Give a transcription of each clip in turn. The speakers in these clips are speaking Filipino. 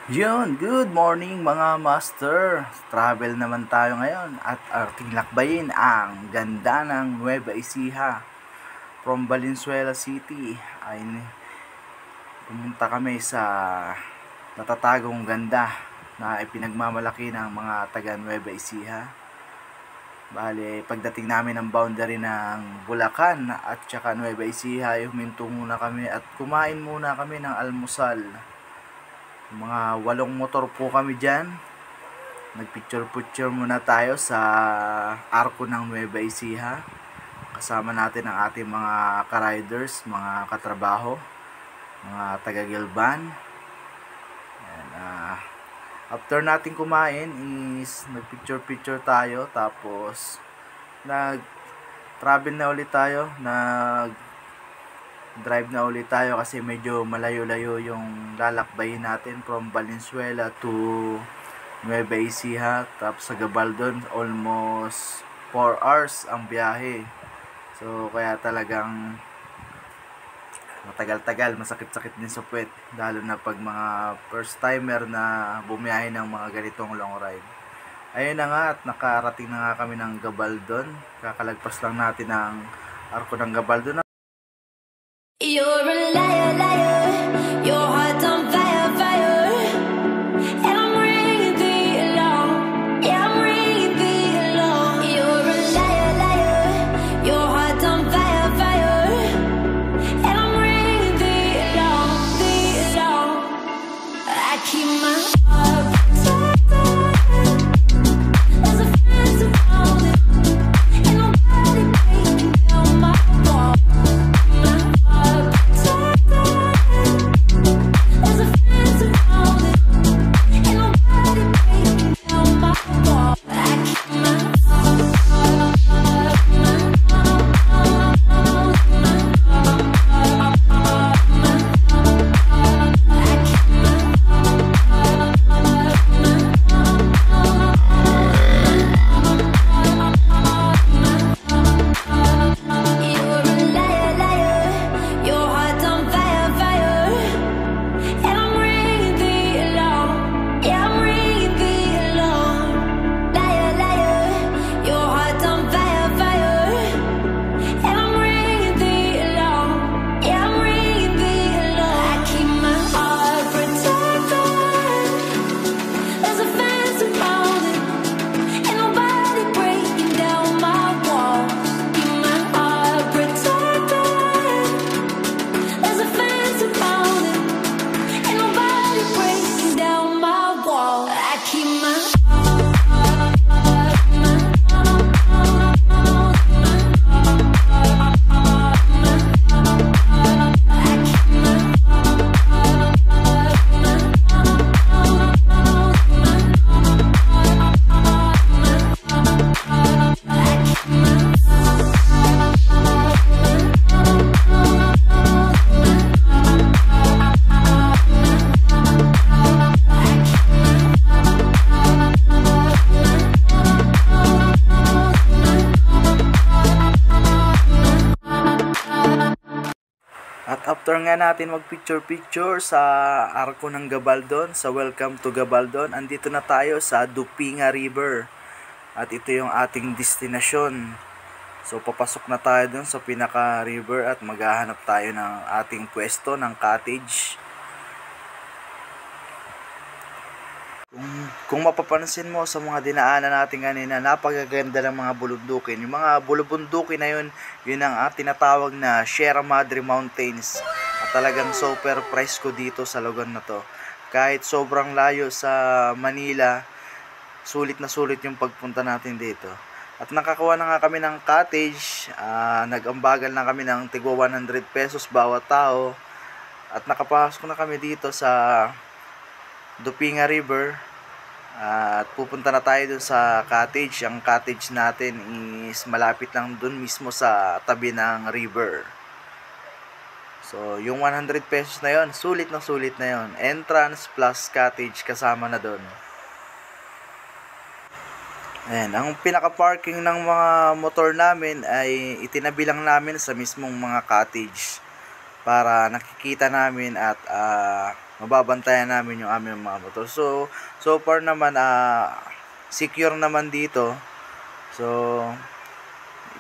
Yun, good morning mga master. Travel naman tayo ngayon at ating lakbayin ang ganda ng Nueva Ecija. From Valenzuela City ay pumunta kami sa natatagong ganda na ipinagmamalaki ng mga taga Nueva Ecija. Bale, pagdating namin ng boundary ng Bulacan at saka Nueva Ecija, ay huminto muna kami at kumain muna kami ng almusal. Mga 8 motor po kami dyan. Nagpicture-picture muna tayo sa arko ng Nueva Ecija. Kasama natin ang ating mga ka-riders, mga katrabaho, mga taga-Gilban. After natin kumain is nagpicture-picture tayo. Tapos nag-travel na ulit tayo. Drive na ulit tayo kasi medyo malayo-layo yung lalakbayin natin from Valenzuela to Nueva Ecija. Tapos sa Gabaldon almost 4 hours ang biyahe. So kaya talagang matagal-tagal, masakit-sakit din sa puwet, lalo na pag mga first timer na bumiyahe ng mga ganitong long ride. Ayun na nga, at nakarating na nga kami ng Gabaldon. Kakalagpas lang natin ang arko ng Gabaldon. You're a liar, liar. Your heart's on fire, fire. And I'm ringing the alarm. Yeah, I'm ringing the alarm. You're a liar, liar. Your heart's on fire, fire. And I'm ringing the alarm, the alarm. I keep my heart protected. There's a fence around it. Ain't nobody breaking down my wall. At after nga natin mag-picture-picture sa arko ng Gabaldon, sa Welcome to Gabaldon, andito na tayo sa Dupinga River. At ito yung ating destinasyon. So papasok na tayo dun sa pinaka-river at maghahanap tayo ng ating pwesto ng cottage. Kung mapapansin mo sa mga dinaanan natin kanina, napakaganda ng mga bulubundukin. Yung mga bulubundukin na yun, yun ang tinatawag na Sierra Madre Mountains. At talagang super presko dito sa lugar na to. Kahit sobrang layo sa Manila, sulit na sulit yung pagpunta natin dito. At nakakuha na nga kami ng cottage, nag-ambagal na kami ng tigwa 100 pesos bawat tao. At nakapasok na kami dito sa Dupinga River. At pupunta na tayo dun sa cottage. Ang cottage natin is malapit lang dun mismo sa tabi ng river. So yung 100 pesos na yon, sulit na yon. Entrance plus cottage kasama na dun. Ayan, ang pinaka-parking ng mga motor namin ay itinabi lang namin sa mismong mga cottage. para nakikita namin at mababantayan namin yung aming mga motor. So far naman secure naman dito. So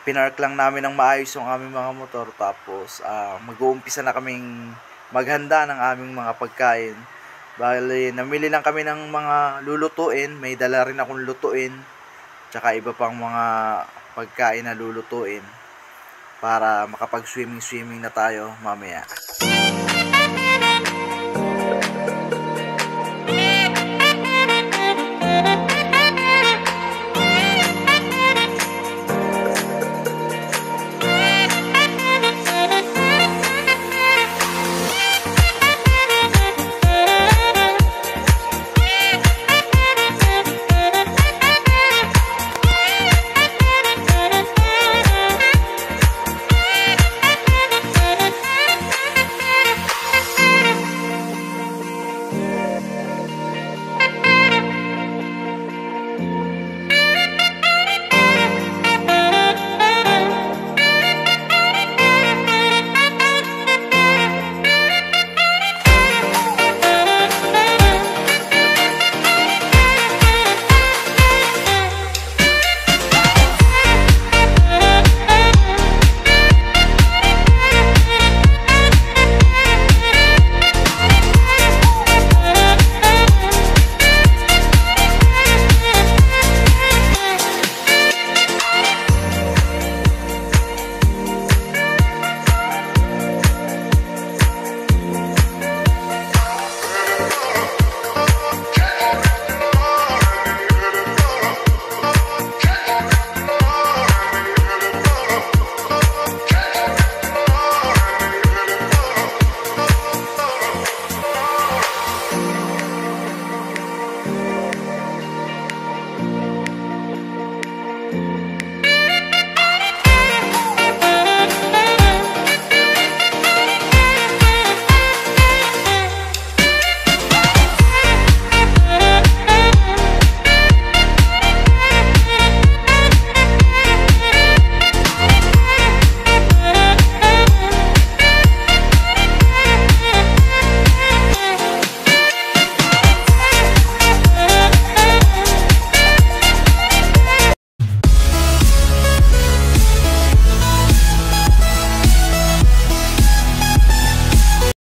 pinark lang namin ng maayos yung aming mga motor, tapos mag-uumpisa na kaming maghanda ng aming mga pagkain. Bali, namili lang kami ng mga lulutuin, may dala rin akong lutuin, tsaka iba pang mga pagkain na lulutuin para makapag-swimming na tayo mamaya.